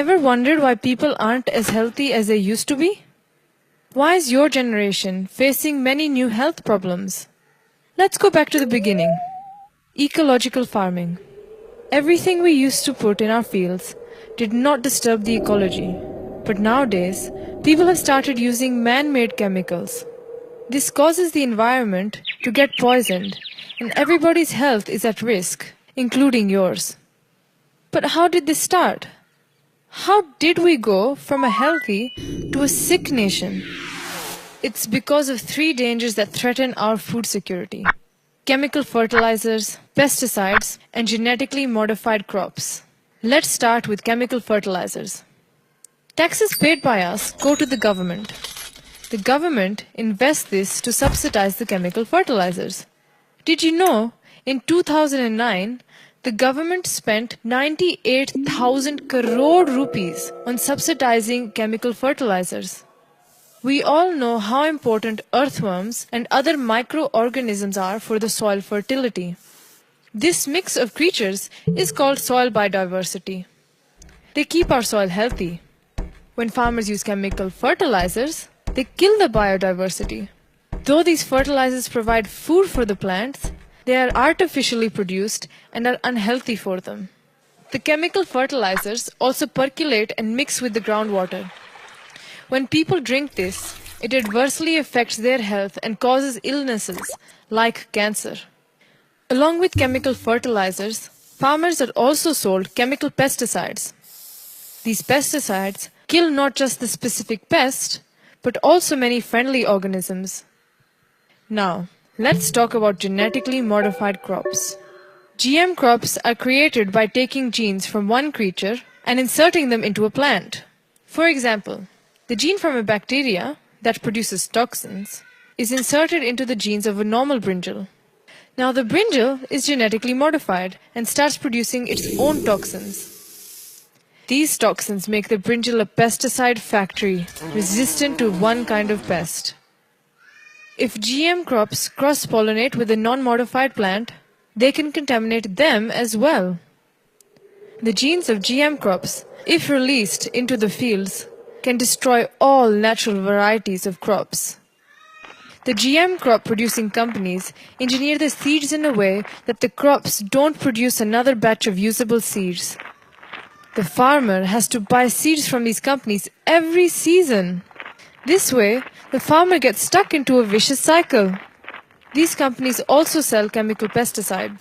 Ever wondered why people aren't as healthy as they used to be? Why is your generation facing many new health problems? Let's go back to the beginning. Ecological farming. Everything we used to put in our fields did not disturb the ecology. But nowadays, people have started using man-made chemicals. This causes the environment to get poisoned, and everybody's health is at risk, including yours. But how did this start? How did we go from a healthy to a sick nation? It's because of three dangers that threaten our food security: chemical fertilizers, pesticides, and genetically modified crops. Let's start with chemical fertilizers. Taxes paid by us go to the government. The government invests this to subsidize the chemical fertilizers. Did you know, in 2009, the government spent 98,000 crore rupees on subsidizing chemical fertilizers? We all know how important earthworms and other microorganisms are for the soil fertility. This mix of creatures is called soil biodiversity. They keep our soil healthy. When farmers use chemical fertilizers, they kill the biodiversity. Though these fertilizers provide food for the plants, they are artificially produced and are unhealthy for them. The chemical fertilizers also percolate and mix with the groundwater. When people drink this, it adversely affects their health and causes illnesses like cancer. Along with chemical fertilizers, farmers are also sold chemical pesticides. These pesticides kill not just the specific pest, but also many friendly organisms. Now, let's talk about genetically modified crops. GM crops are created by taking genes from one creature and inserting them into a plant. For example, the gene from a bacteria that produces toxins is inserted into the genes of a normal brinjal. Now the brinjal is genetically modified and starts producing its own toxins. These toxins make the brinjal a pesticide factory, resistant to one kind of pest. If GM crops cross-pollinate with a non-modified plant, they can contaminate them as well. The genes of GM crops, if released into the fields, can destroy all natural varieties of crops. The GM crop producing companies engineer the seeds in a way that the crops don't produce another batch of usable seeds. The farmer has to buy seeds from these companies every season. This way, the farmer gets stuck into a vicious cycle. These companies also sell chemical pesticides.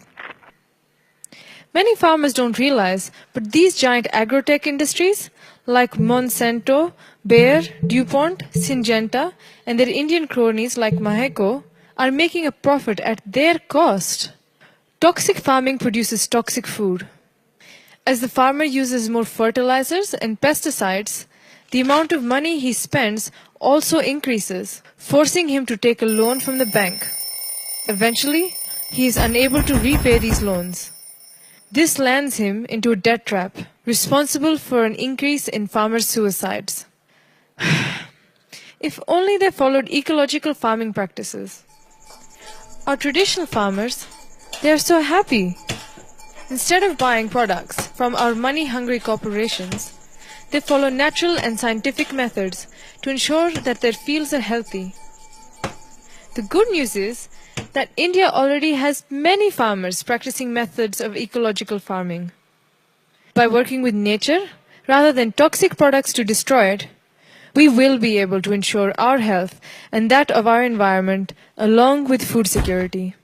Many farmers don't realize, but these giant agrotech industries, like Monsanto, Bayer, DuPont, Syngenta, and their Indian cronies like Maheko, are making a profit at their cost. Toxic farming produces toxic food. As the farmer uses more fertilizers and pesticides, the amount of money he spends also increases, forcing him to take a loan from the bank. Eventually, he is unable to repay these loans. This lands him into a debt trap, responsible for an increase in farmers' suicides. If only they followed ecological farming practices. Our traditional farmers, they are so happy. Instead of buying products from our money-hungry corporations, they follow natural and scientific methods to ensure that their fields are healthy. The good news is that India already has many farmers practicing methods of ecological farming. By working with nature, rather than toxic products to destroy it, we will be able to ensure our health and that of our environment along with food security.